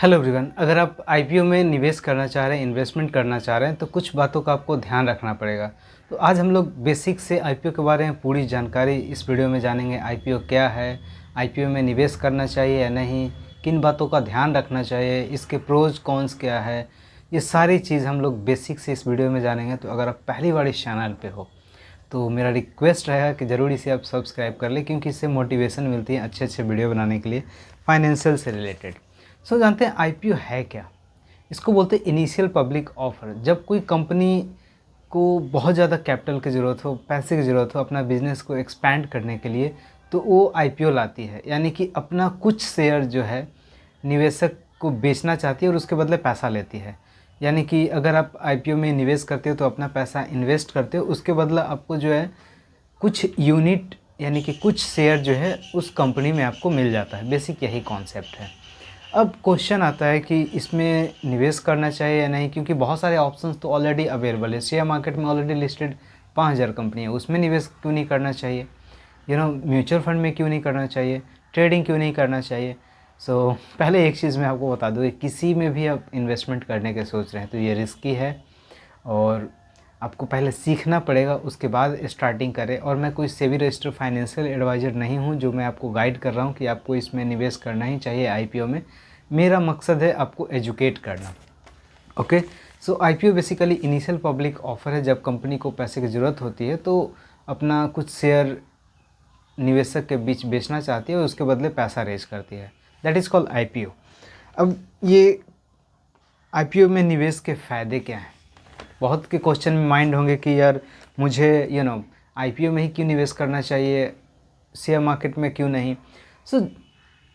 Hello everyone, अगर आप IPO में निवेश करना चाह रहे हैं, इन्वेस्टमेंट करना चाह रहे हैं तो कुछ बातों का आपको ध्यान रखना पड़ेगा। तो आज हम लोग बेसिक से आईपीओ के बारे में पूरी जानकारी इस वीडियो में जानेंगे। आईपीओ क्या है, आईपीओ में निवेश करना चाहिए या नहीं, किन बातों का ध्यान रखना चाहिए, इसके प्रोज कॉन्स क्या है, ये सारी चीज़ हम लोग बेसिक से इस वीडियो में जानेंगे। तो अगर आप पहली बार इस चैनल पर हो तो मेरा रिक्वेस्ट रहेगा कि ज़रूर इसे आप सब्सक्राइब कर लें, क्योंकि इससे मोटिवेशन मिलती है अच्छे अच्छे वीडियो बनाने के लिए फाइनेंशियल से रिलेटेड। जानते हैं आईपीओ है क्या। इसको बोलते हैं इनिशियल पब्लिक ऑफर। जब कोई कंपनी को बहुत ज़्यादा कैपिटल की ज़रूरत हो, पैसे की ज़रूरत हो अपना बिज़नेस को एक्सपैंड करने के लिए, तो वो आईपीओ लाती है। यानी कि अपना कुछ शेयर जो है निवेशक को बेचना चाहती है और उसके बदले पैसा लेती है। यानी कि अगर आप आईपीओ में निवेश करते हो तो अपना पैसा इन्वेस्ट करते हो, उसके बदला आपको जो है कुछ यूनिट यानी कि कुछ शेयर जो है उस कंपनी में आपको मिल जाता है। बेसिक यही कॉन्सेप्ट है। अब क्वेश्चन आता है कि इसमें निवेश करना चाहिए या नहीं, क्योंकि बहुत सारे ऑप्शंस तो ऑलरेडी अवेलेबल है। शेयर मार्केट में ऑलरेडी लिस्टेड 5000 कंपनी है, उसमें निवेश क्यों नहीं करना चाहिए। म्यूचुअल फंड में क्यों नहीं करना चाहिए, ट्रेडिंग क्यों नहीं करना चाहिए। पहले एक चीज़ मैं आपको बता दूँ, किसी में भी आप इन्वेस्टमेंट करने के सोच रहे हैं तो ये रिस्की है और आपको पहले सीखना पड़ेगा, उसके बाद स्टार्टिंग करें। और मैं कोई सेबी रजिस्टर्ड फाइनेंशियल एडवाइज़र नहीं हूं जो मैं आपको गाइड कर रहा हूं कि आपको इसमें निवेश करना ही चाहिए आईपीओ में। मेरा मकसद है आपको एजुकेट करना। Okay, IPO basically initial public offer है। जब कंपनी को पैसे की ज़रूरत होती है तो अपना कुछ शेयर निवेशक के बीच बेचना चाहती है और उसके बदले पैसा रेज करती है। That is called IPO. अब ये आईपीओ में निवेश के फ़ायदे क्या हैं। बहुत के क्वेश्चन में माइंड होंगे कि यार मुझे आईपीओ में ही क्यों निवेश करना चाहिए, शेयर मार्केट में क्यों नहीं।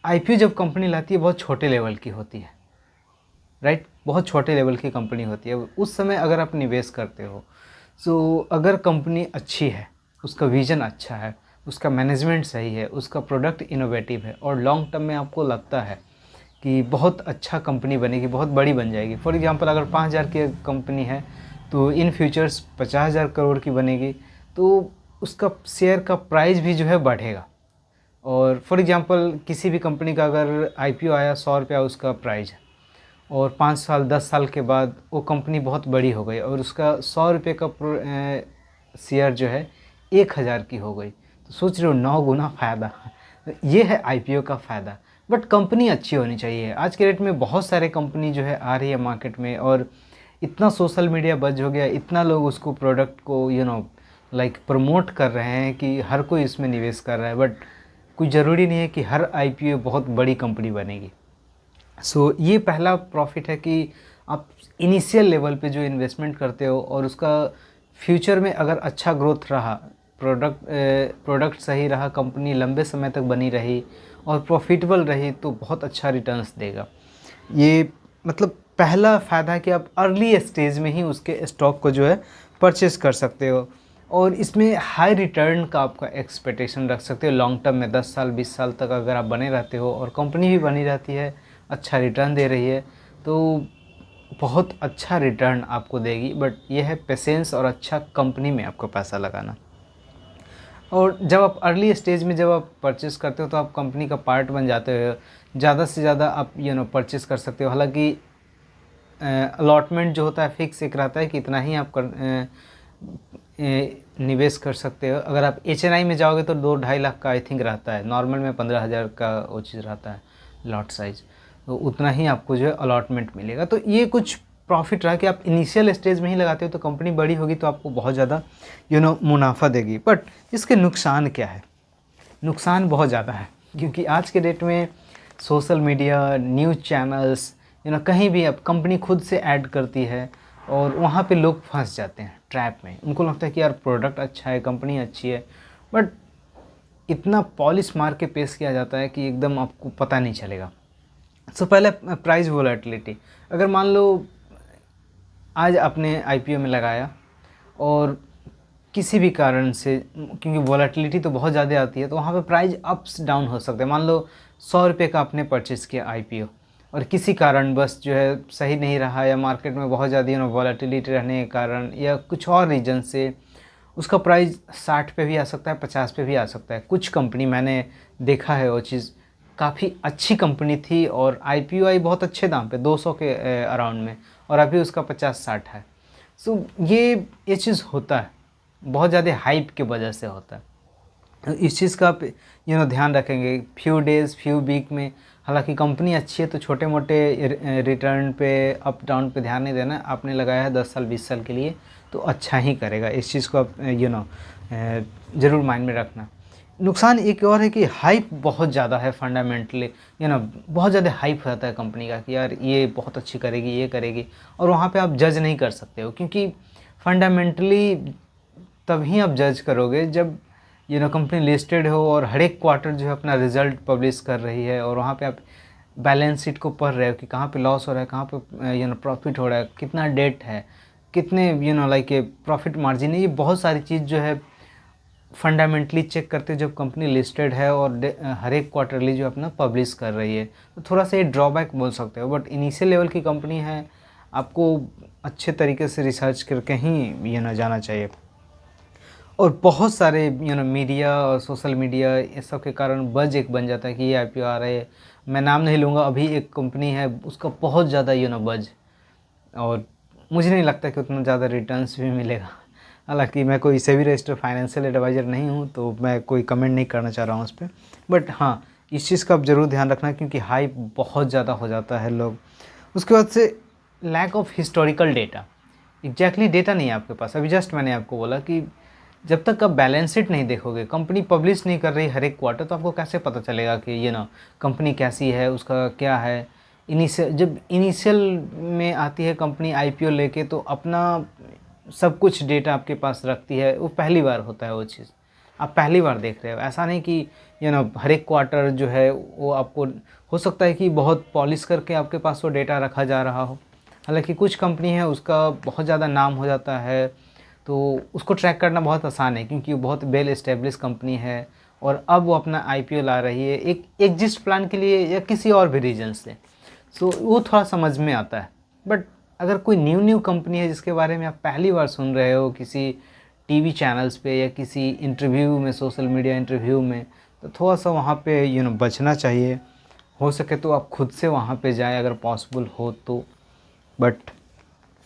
आईपीओ जब कंपनी लाती है बहुत छोटे लेवल की होती है, राइट। बहुत छोटे लेवल की कंपनी होती है। उस समय अगर आप निवेश करते हो अगर कंपनी अच्छी है, उसका विज़न अच्छा है, उसका मैनेजमेंट सही है, उसका प्रोडक्ट इनोवेटिव है और लॉन्ग टर्म में आपको लगता है कि बहुत अच्छा कंपनी बनेगी, बहुत बड़ी बन जाएगी। फॉर एग्जांपल अगर 5000 की कंपनी है तो इन फ्यूचर्स 50,000 करोड़ की बनेगी, तो उसका शेयर का प्राइस भी जो है बढ़ेगा। और फॉर एग्जांपल किसी भी कंपनी का अगर आईपीओ आया 100 रुपया उसका प्राइस है और 5 साल 10 साल के बाद वो कंपनी बहुत बड़ी हो गई और उसका 100 रुपये का शेयर जो है 1000 की हो गई, तो सोच रहे हो 9 गुना फ़ायदा। ये है आईपीओ का फ़ायदा। बट कंपनी अच्छी होनी चाहिए। आज के डेट में बहुत सारे कंपनी जो है आ रही है मार्केट में और इतना सोशल मीडिया बज़ हो गया, इतना लोग उसको प्रोडक्ट को प्रमोट कर रहे हैं कि हर कोई इसमें निवेश कर रहा है। बट कोई ज़रूरी नहीं है कि हर आईपीओ बहुत बड़ी कंपनी बनेगी। ये पहला प्रॉफिट है कि आप इनिशियल लेवल पे जो इन्वेस्टमेंट करते हो और उसका फ्यूचर में अगर अच्छा ग्रोथ रहा, प्रोडक्ट सही रहा, कंपनी लंबे समय तक बनी रही और प्रॉफिटेबल रही तो बहुत अच्छा रिटर्न्स देगा। ये मतलब पहला फ़ायदा है कि आप अर्ली स्टेज में ही उसके स्टॉक को जो है परचेज़ कर सकते हो और इसमें हाई रिटर्न का आपका एक्सपेक्टेशन रख सकते हो। लॉन्ग टर्म में 10 साल 20 साल तक अगर आप बने रहते हो और कंपनी भी बनी रहती है, अच्छा रिटर्न दे रही है, तो बहुत अच्छा रिटर्न आपको देगी। बट यह है पेशेंस और अच्छा कंपनी में आपको पैसा लगाना। और जब आप अर्ली स्टेज में जब आप परचेज़ करते हो तो आप कंपनी का पार्ट बन जाते हो। ज़्यादा से ज़्यादा आप परचेज़ कर सकते हो। हालांकि अलॉटमेंट जो होता है फिक्स एक रहता है कि इतना ही आप निवेश कर सकते हो। अगर आप एचएनआई में जाओगे तो 2-2.5 लाख का आई थिंक रहता है। नॉर्मल में 15,000 का वो चीज़ रहता है लॉट साइज़, तो उतना ही आपको जो है अलॉटमेंट मिलेगा। तो ये कुछ प्रॉफिट रहा कि आप इनिशियल स्टेज में ही लगाते हो तो कंपनी बड़ी होगी तो आपको बहुत ज़्यादा मुनाफा देगी। बट इसके नुकसान क्या है। नुकसान बहुत ज़्यादा है, क्योंकि आज के डेट में सोशल मीडिया, न्यूज़ चैनल्स, कहीं भी अब कंपनी खुद से ऐड करती है और वहाँ पे लोग फंस जाते हैं ट्रैप में। उनको लगता है कि यार प्रोडक्ट अच्छा है, कंपनी अच्छी है, बट इतना पॉलिश मार के पेश किया जाता है कि एकदम आपको पता नहीं चलेगा। पहले प्राइस वोलेटिलिटी। अगर मान लो आज आपने आईपीओ में लगाया और किसी भी कारण से, क्योंकि वोलेटिलिटी तो बहुत ज़्यादा आती है, तो वहाँ पे प्राइस अप्स डाउन हो सकते हैं। मान लो 100 रुपये का आपने परचेज़ किया आईपीओ और किसी कारण बस जो है सही नहीं रहा, या मार्केट में बहुत ज़्यादा वोलेटिलिटी रहने के कारण या कुछ और रीज़न से उसका प्राइस 60 पे भी आ सकता है, 50 पे भी आ सकता है। कुछ कंपनी मैंने देखा है वो चीज़ काफ़ी अच्छी कंपनी थी और आईपीओ आई बहुत अच्छे दाम पे 200 के अराउंड में, और अभी उसका 50-60 है। सो ये चीज़ होता है, बहुत ज़्यादा हाइप की वजह से होता है। इस चीज़ का आप ध्यान रखेंगे फ्यू डेज़ फ्यू वीक में। हालांकि कंपनी अच्छी है तो छोटे मोटे रिटर्न पे अप डाउन पे ध्यान नहीं देना। आपने लगाया है 10 साल 20 साल के लिए तो अच्छा ही करेगा। इस चीज़ को आप ज़रूर माइंड में रखना। नुकसान एक और है कि हाइप बहुत ज़्यादा है फंडामेंटली, बहुत ज़्यादा हाइप रहता है कंपनी का कि यार ये बहुत अच्छी करेगी, ये करेगी, और वहाँ पे आप जज नहीं कर सकते हो, क्योंकि फंडामेंटली तभी आप जज करोगे जब कंपनी लिस्टेड हो और हर एक क्वार्टर जो है अपना रिज़ल्ट पब्लिश कर रही है, और वहाँ पे आप बैलेंस शीट को पढ़ रहे हो कि कहाँ पे लॉस हो रहा है, कहाँ पे प्रॉफिट हो रहा है, कितना डेट है, कितने लाइक प्रॉफिट मार्जिन है। ये बहुत सारी चीज़ जो है फंडामेंटली चेक करते हो जब कंपनी लिस्टेड है और हर एक क्वार्टरली जो अपना पब्लिश कर रही है। तो थोड़ा सा ये ड्रॉबैक बोल सकते हो, बट इनिशियल लेवल की कंपनी है, आपको अच्छे तरीके से रिसर्च करके ही जाना चाहिए। और बहुत सारे मीडिया और सोशल मीडिया इस सब के कारण बज़ एक बन जाता है कि ये आईपीओ आ रहा है। मैं नाम नहीं लूँगा, अभी एक कंपनी है उसका बहुत ज़्यादा बज़, और मुझे नहीं लगता कि उतना ज़्यादा रिटर्न्स भी मिलेगा। हालांकि मैं कोई सेबी रजिस्टर्ड फाइनेंशियल एडवाइज़र नहीं हूँ तो मैं कोई कमेंट नहीं करना चाह रहा हूँ उस पर, बट हाँ इस चीज़ का आप ज़रूर ध्यान रखना क्योंकि हाइप बहुत ज़्यादा हो जाता है लोग। उसके बाद से lack of historical data, exactly data नहीं है आपके पास। अभी जस्ट मैंने आपको बोला कि जब तक आप बैलेंस शीट नहीं देखोगे, कंपनी पब्लिश नहीं कर रही हर एक क्वार्टर, तो आपको कैसे पता चलेगा कि कंपनी कैसी है, उसका क्या है। जब इनिशियल में आती है कंपनी आईपीओ लेके तो अपना सब कुछ डेटा आपके पास रखती है, वो पहली बार होता है वो चीज़, आप पहली बार देख रहे हो। ऐसा नहीं कि हर एक क्वार्टर जो है वो आपको हो सकता है कि बहुत पॉलिश करके आपके पास वो डेटा रखा जा रहा हो। हालांकि कुछ कंपनी है उसका बहुत ज़्यादा नाम हो जाता है तो उसको ट्रैक करना बहुत आसान है क्योंकि वो बहुत वेल एस्टेब्लिश कंपनी है और अब वो अपना आईपीओ ला रही है एक एग्जिस्ट प्लान के लिए या किसी और भी रीजन से। सो वो थोड़ा समझ में आता है। बट अगर कोई न्यू कंपनी है जिसके बारे में आप पहली बार सुन रहे हो किसी टीवी चैनल्स पे या किसी इंटरव्यू में, सोशल मीडिया इंटरव्यू में, तो थोड़ा सा वहाँ पे बचना चाहिए। हो सके तो आप खुद से वहाँ पे जाएं अगर पॉसिबल हो तो, बट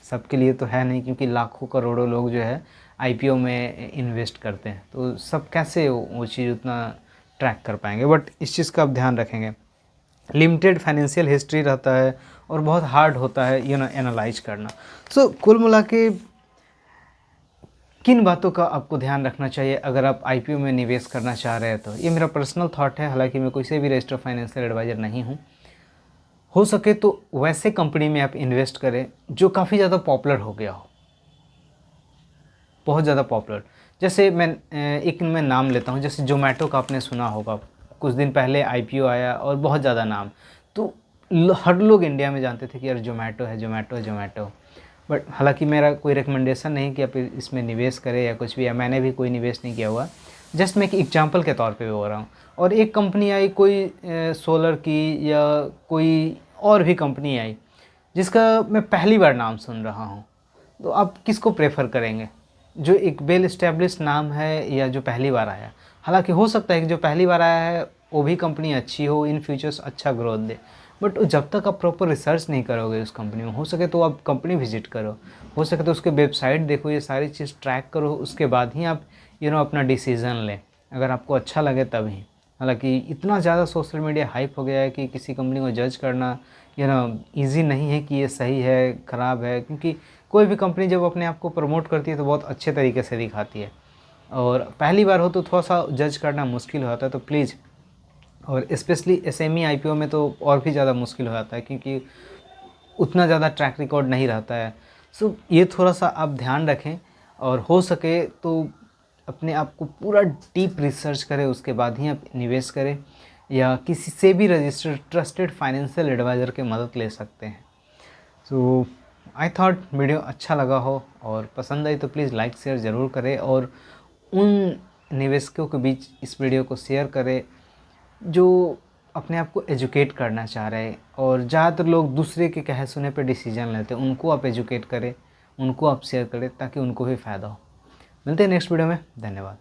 सबके लिए तो है नहीं क्योंकि लाखों करोड़ों लोग जो है आईपीओ में इन्वेस्ट करते हैं, तो सब कैसे वो चीज़ उतना ट्रैक कर पाएंगे। बट इस चीज़ का आप ध्यान रखेंगे। लिमिटेड फाइनेंशियल हिस्ट्री रहता है और बहुत हार्ड होता है एनालाइज करना। सो कुल मिला के किन बातों का आपको ध्यान रखना चाहिए अगर आप आईपीओ में निवेश करना चाह रहे हैं, तो ये मेरा पर्सनल थॉट है। हालांकि मैं कोई से भी रजिस्टर्ड फाइनेंशियल एडवाइज़र नहीं हूँ। हो सके तो वैसे कंपनी में आप इन्वेस्ट करें जो काफ़ी ज़्यादा पॉपुलर हो गया हो, बहुत ज़्यादा पॉपुलर। जैसे मैं नाम लेता हूँ, जैसे जोमेटो का आपने सुना होगा, कुछ दिन पहले आईपीओ आया और बहुत ज़्यादा नाम, तो हर लोग इंडिया में जानते थे कि यार जोमेटो है, जोमेटो है, जोमेटो। बट हालांकि मेरा कोई रिकमेंडेशन नहीं कि आप इसमें निवेश करें या कुछ भी, या मैंने भी कोई निवेश नहीं किया हुआ, जस्ट मैं एक एग्जांपल के तौर पे बोल रहा हूँ। और एक कंपनी आई कोई सोलर की या कोई और भी कंपनी आई जिसका मैं पहली बार नाम सुन रहा हूँ, तो आप किसको प्रेफर करेंगे, जो एक वेल इस्टेब्लिश नाम है या जो पहली बार आया? हालांकि हो सकता है कि जो पहली बार आया है वो भी कंपनी अच्छी हो, इन फ्यूचर्स अच्छा ग्रोथ दे, बट जब तक आप प्रॉपर रिसर्च नहीं करोगे उस कंपनी में, हो सके तो आप कंपनी विजिट करो, हो सके तो उसके वेबसाइट देखो, ये सारी चीज़ ट्रैक करो, उसके बाद ही आप अपना डिसीज़न लें, अगर आपको अच्छा लगे तभी। हालांकि इतना ज़्यादा सोशल मीडिया हाइप हो गया है कि किसी कंपनी को जज करना ईज़ी नहीं है कि ये सही है ख़राब है, क्योंकि कोई भी कंपनी जब अपने आप को प्रमोट करती है तो बहुत अच्छे तरीके से दिखाती है, और पहली बार हो तो थोड़ा सा जज करना मुश्किल होता है। तो प्लीज़, और स्पेशली एसएमई आईपीओ में तो और भी ज़्यादा मुश्किल हो जाता है क्योंकि उतना ज़्यादा ट्रैक रिकॉर्ड नहीं रहता है। सो ये थोड़ा सा आप ध्यान रखें, और हो सके तो अपने आप को पूरा डीप रिसर्च करें, उसके बाद ही आप निवेश करें, या किसी से भी रजिस्टर्ड ट्रस्टेड फाइनेंशियल एडवाइज़र की मदद ले सकते हैं। सो आई थॉट वीडियो अच्छा लगा हो, और पसंद आई तो प्लीज़ लाइक शेयर ज़रूर करें, और उन निवेशकों के बीच इस वीडियो को शेयर करें जो अपने आप को एजुकेट करना चाह रहे हैं, और ज़्यादातर लोग दूसरे के कहे सुने पे डिसीजन लेते हैं, उनको आप एजुकेट करें, उनको आप शेयर करें ताकि उनको भी फ़ायदा हो। मिलते हैं नेक्स्ट वीडियो में, धन्यवाद।